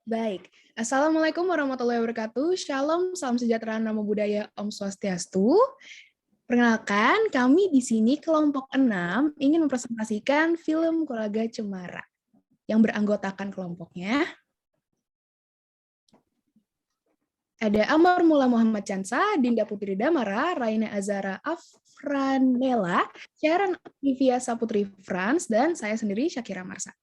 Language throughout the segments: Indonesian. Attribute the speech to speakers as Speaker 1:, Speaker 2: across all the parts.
Speaker 1: Baik, Assalamualaikum warahmatullahi wabarakatuh. Shalom, salam sejahtera, namo buddhaya, Om Swastiastu. Perkenalkan, kami di sini kelompok 6 ingin mempresentasikan film Keluarga Cemara yang beranggotakan kelompoknya. Ada Amar Mula Muhammad Chansa, Dinda Putri Damara, Raina Azara Afranela, Sharon Olivia Saputri Frans, dan saya sendiri Syakira Marsa.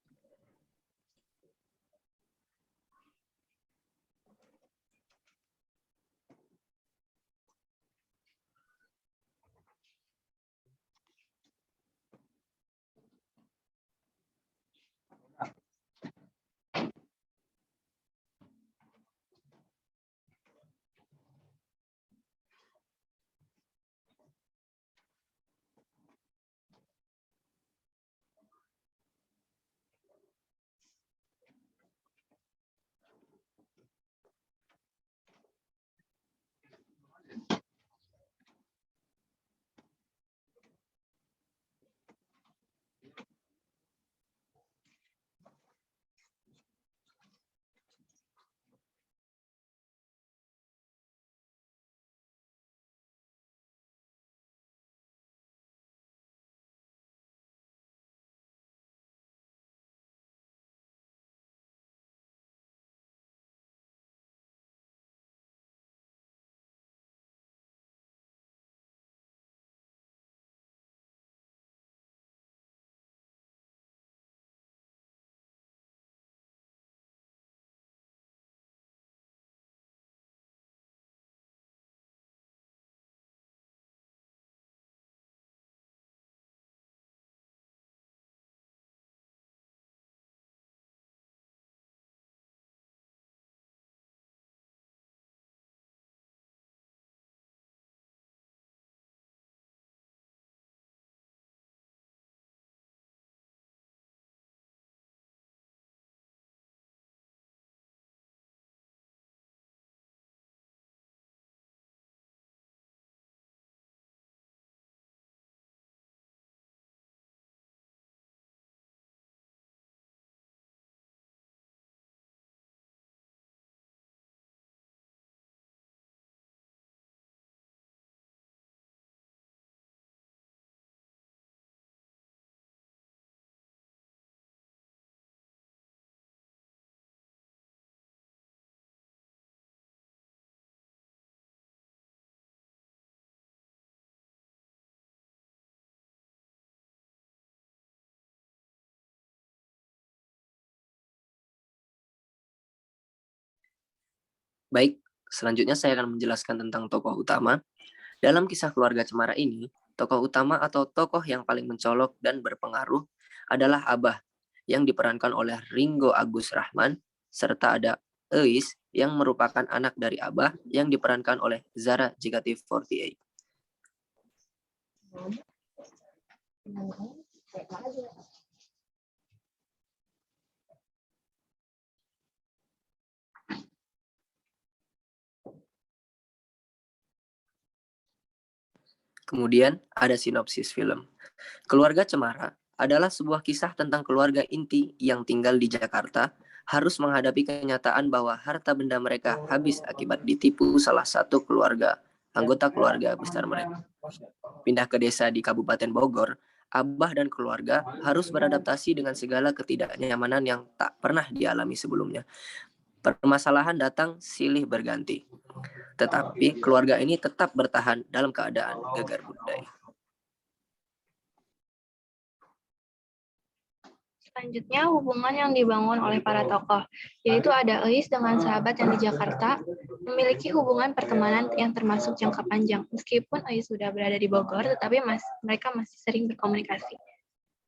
Speaker 2: Baik, selanjutnya saya akan menjelaskan tentang tokoh utama. Dalam kisah Keluarga Cemara ini, tokoh utama atau tokoh yang paling mencolok dan berpengaruh adalah Abah, yang diperankan oleh Ringo Agus Rahman, serta ada Eis, yang merupakan anak dari Abah, yang diperankan oleh Zara JKT48. Kemudian ada sinopsis film. Keluarga Cemara adalah sebuah kisah tentang keluarga inti yang tinggal di Jakarta harus menghadapi kenyataan bahwa harta benda mereka habis akibat ditipu salah satu anggota keluarga besar mereka. Pindah ke desa di Kabupaten Bogor, Abah dan keluarga harus beradaptasi dengan segala ketidaknyamanan yang tak pernah dialami sebelumnya. Permasalahan datang silih berganti. Tetapi keluarga ini tetap bertahan dalam keadaan gegar budaya.
Speaker 3: Selanjutnya, hubungan yang dibangun oleh para tokoh, yaitu ada Eis dengan sahabat yang di Jakarta, memiliki hubungan pertemanan yang termasuk jangka panjang. Meskipun Eis sudah berada di Bogor, tetapi mereka masih sering berkomunikasi.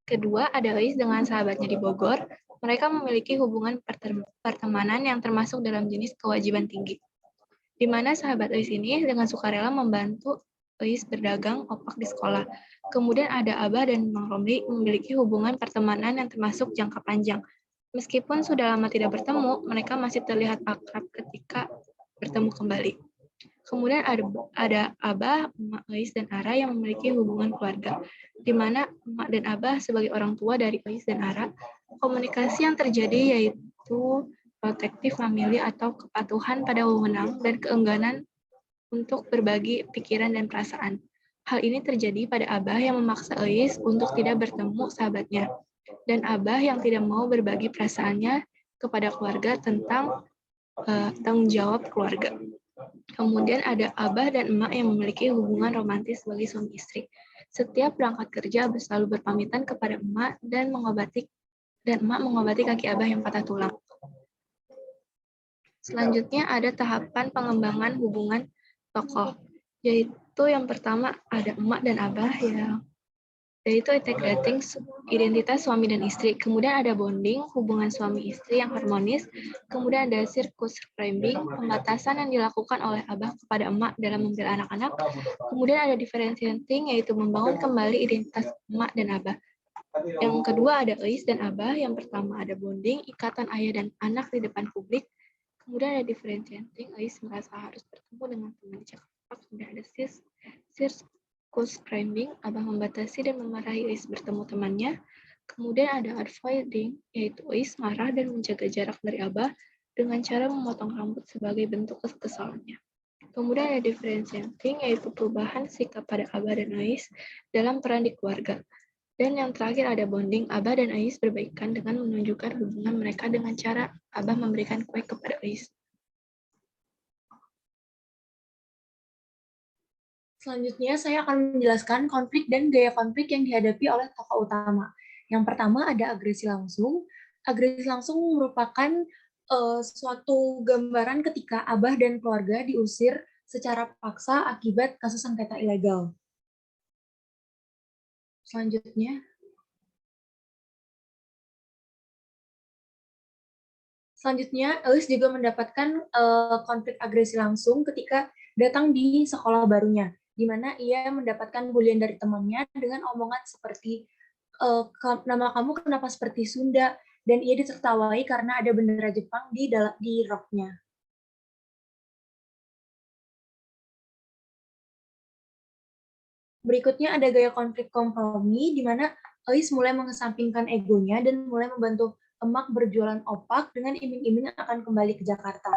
Speaker 3: Kedua, ada Eis dengan sahabatnya di Bogor, mereka memiliki hubungan pertemanan yang termasuk dalam jenis kewajiban tinggi, di mana sahabat Eis ini dengan sukarela membantu Eis berdagang opak di sekolah. Kemudian ada Abah dan Mang Romli memiliki hubungan pertemanan yang termasuk jangka panjang. Meskipun sudah lama tidak bertemu, mereka masih terlihat akrab ketika bertemu kembali. Kemudian ada Abah, Emak Eis, dan Ara yang memiliki hubungan keluarga, di mana Emak dan Abah sebagai orang tua dari Eis dan Ara, komunikasi yang terjadi yaitu protektif famili atau kepatuhan pada wewenang dan keengganan untuk berbagi pikiran dan perasaan. Hal ini terjadi pada Abah yang memaksa Euis untuk tidak bertemu sahabatnya, dan Abah yang tidak mau berbagi perasaannya kepada keluarga tentang tanggung jawab keluarga. Kemudian ada Abah dan Emak yang memiliki hubungan romantis sebagai suami istri. Setiap berangkat kerja, Abah selalu berpamitan kepada Emak dan Emak mengobati kaki Abah yang patah tulang. Selanjutnya ada tahapan pengembangan hubungan tokoh, yaitu yang pertama ada Emak dan Abah yaitu integrating identitas suami dan istri. Kemudian ada bonding, hubungan suami istri yang harmonis. Kemudian ada circumscribing, pembatasan yang dilakukan oleh Abah kepada Emak dalam membela anak-anak. Kemudian ada differentiating, yaitu membangun kembali identitas Emak dan Abah. Yang kedua ada Euis dan Abah. Yang pertama ada bonding, ikatan ayah dan anak di depan publik. Kemudian ada differentiating, Euis merasa harus bertemu dengan teman di Jakarta. Kemudian ada circumscribing, Abah membatasi dan memarahi Euis bertemu temannya. Kemudian ada avoiding, yaitu Euis marah dan menjaga jarak dari Abah dengan cara memotong rambut sebagai bentuk kekesalannya. Kemudian ada differentiating, yaitu perubahan sikap pada Abah dan Euis dalam peran di keluarga. Dan yang terakhir ada bonding, Abah dan Euis berbaikan dengan menunjukkan hubungan mereka dengan cara Abah memberikan kue kepada Euis.
Speaker 4: Selanjutnya, saya akan menjelaskan konflik dan gaya konflik yang dihadapi oleh tokoh utama. Yang pertama ada agresi langsung. Agresi langsung merupakan suatu gambaran ketika Abah dan keluarga diusir secara paksa akibat kasus sengketa ilegal. Selanjutnya, Euis juga mendapatkan konflik agresi langsung ketika datang di sekolah barunya, di mana ia mendapatkan bulian dari temannya dengan omongan seperti, nama kamu kenapa seperti Sunda, dan ia ditertawai karena ada bendera Jepang di roknya. Berikutnya ada gaya konflik kompromi, di mana Euis mulai mengesampingkan egonya dan mulai membantu Emak berjualan opak dengan iming-iming akan kembali ke Jakarta.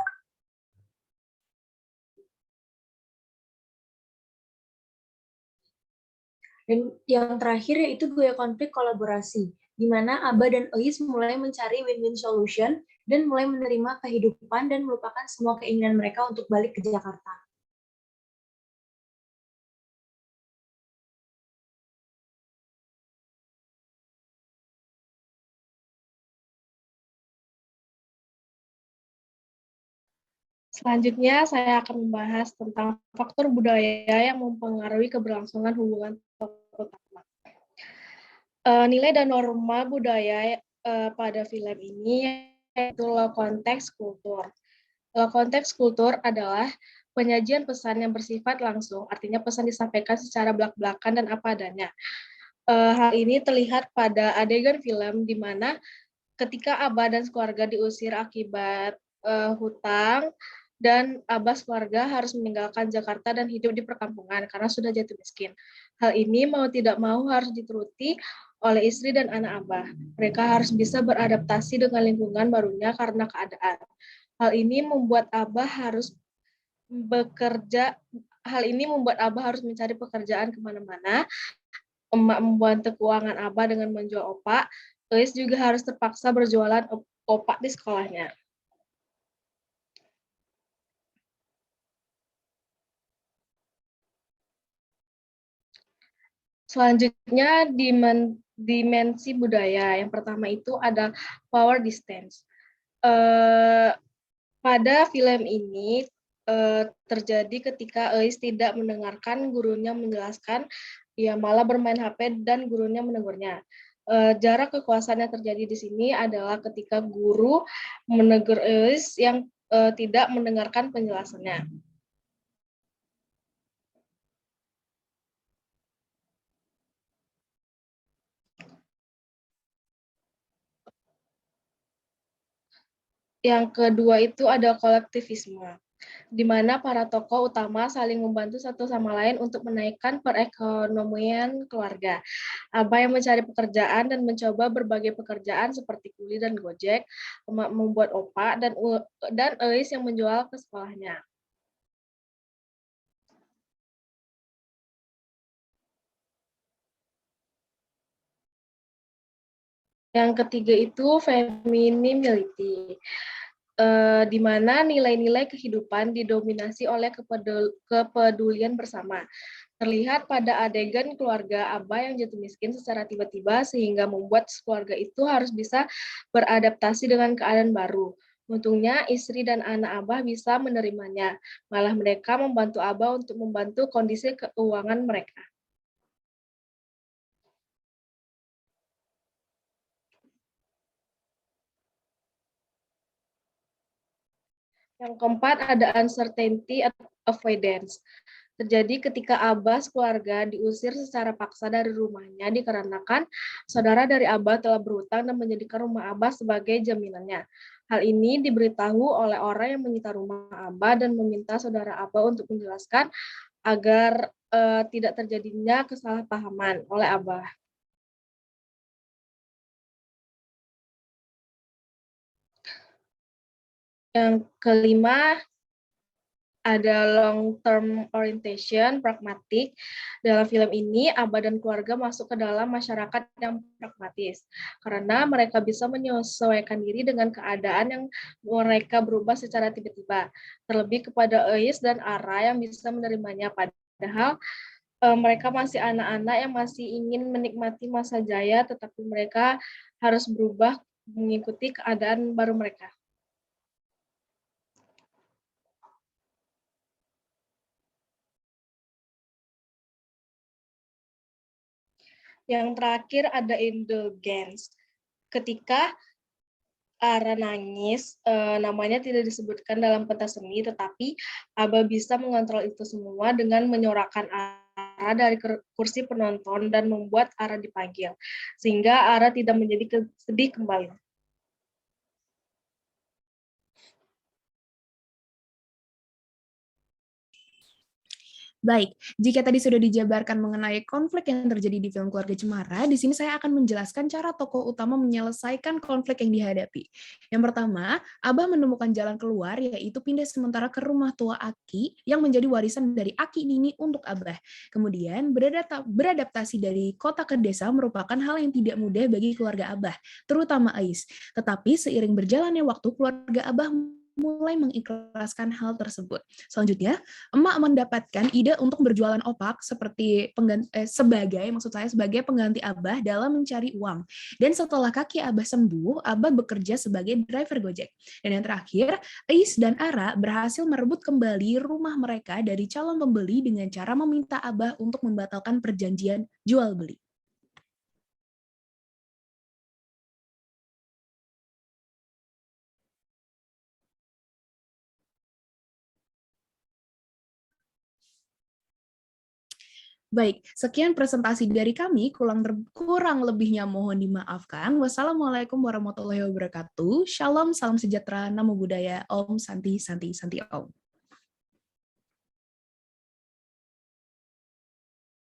Speaker 4: Dan yang terakhir yaitu gaya konflik kolaborasi, di mana Abah dan Euis mulai mencari win-win solution dan mulai menerima kehidupan dan melupakan semua keinginan mereka untuk balik ke Jakarta.
Speaker 5: Selanjutnya, saya akan membahas tentang faktor budaya yang mempengaruhi keberlangsungan hubungan tokoh utama. Nilai dan norma budaya pada film ini yaitu low konteks kultur. Low konteks kultur adalah penyajian pesan yang bersifat langsung, artinya pesan disampaikan secara belak-belakan dan apa adanya. Hal ini terlihat pada adegan film di mana ketika Abah dan keluarga diusir akibat hutang, dan Abah keluarga harus meninggalkan Jakarta dan hidup di perkampungan karena sudah jatuh miskin. Hal ini mau tidak mau harus dituruti oleh istri dan anak Abah. Mereka harus bisa beradaptasi dengan lingkungan barunya karena keadaan. Hal ini membuat Abah harus mencari pekerjaan kemana-mana. Emak membantu keuangan Abah dengan menjual opak. Euis juga harus terpaksa berjualan opak di sekolahnya. Selanjutnya, dimensi budaya. Yang pertama itu ada power distance. Pada film ini terjadi ketika Euis tidak mendengarkan gurunya menjelaskan, ia malah bermain HP dan gurunya menegurnya. Jarak kekuasaan yang terjadi di sini adalah ketika guru menegur Euis yang tidak mendengarkan penjelasannya. Yang kedua itu ada kolektivisme. di mana para tokoh utama saling membantu satu sama lain untuk menaikkan perekonomian keluarga. Abah yang mencari pekerjaan dan mencoba berbagai pekerjaan seperti kuli dan gojek, membuat opak, dan Eis yang menjual ke sekolahnya. Yang ketiga itu femininity, di mana nilai-nilai kehidupan didominasi oleh kepedulian bersama. Terlihat pada adegan keluarga Abah yang jatuh miskin secara tiba-tiba sehingga membuat keluarga itu harus bisa beradaptasi dengan keadaan baru. Untungnya istri dan anak Abah bisa menerimanya, malah mereka membantu Abah untuk membantu kondisi keuangan mereka. Yang keempat ada uncertainty avoidance. Terjadi ketika Abah keluarga diusir secara paksa dari rumahnya dikarenakan saudara dari Abah telah berhutang dan menjadikan rumah Abah sebagai jaminannya. Hal ini diberitahu oleh orang yang menyita rumah Abah dan meminta saudara Abah untuk menjelaskan agar tidak terjadinya kesalahpahaman oleh Abah. Yang kelima, ada long term orientation, pragmatik. Dalam film ini, Abah dan keluarga masuk ke dalam masyarakat yang pragmatis, karena mereka bisa menyesuaikan diri dengan keadaan yang mereka berubah secara tiba-tiba. Terlebih kepada Eis dan Ara yang bisa menerimanya, padahal mereka masih anak-anak yang masih ingin menikmati masa jaya, tetapi mereka harus berubah mengikuti keadaan baru mereka. Yang terakhir ada indulgence. Ketika Ara nangis, namanya tidak disebutkan dalam pentas seni, tetapi Abah bisa mengontrol itu semua dengan menyorakan Ara dari kursi penonton dan membuat Ara dipanggil, sehingga Ara tidak menjadi sedih kembali.
Speaker 1: Baik, jika tadi sudah dijabarkan mengenai konflik yang terjadi di film Keluarga Cemara, di sini saya akan menjelaskan cara tokoh utama menyelesaikan konflik yang dihadapi. Yang pertama, Abah menemukan jalan keluar, yaitu pindah sementara ke rumah tua Aki yang menjadi warisan dari Aki Nini untuk Abah. Kemudian, beradaptasi dari kota ke desa merupakan hal yang tidak mudah bagi keluarga Abah, terutama Ais. Tetapi seiring berjalannya waktu, keluarga Abah mulai mengikhlaskan hal tersebut. Selanjutnya, emak mendapatkan ide untuk berjualan opak sebagai pengganti Abah dalam mencari uang. Dan setelah kaki Abah sembuh, Abah bekerja sebagai driver Gojek. Dan yang terakhir, Ais dan Ara berhasil merebut kembali rumah mereka dari calon pembeli dengan cara meminta Abah untuk membatalkan perjanjian jual beli. Baik, sekian presentasi dari kami. Kurang lebihnya mohon dimaafkan. Wassalamualaikum warahmatullahi wabarakatuh. Shalom, salam sejahtera, namo buddhaya, Om Santi Santi Santi Om.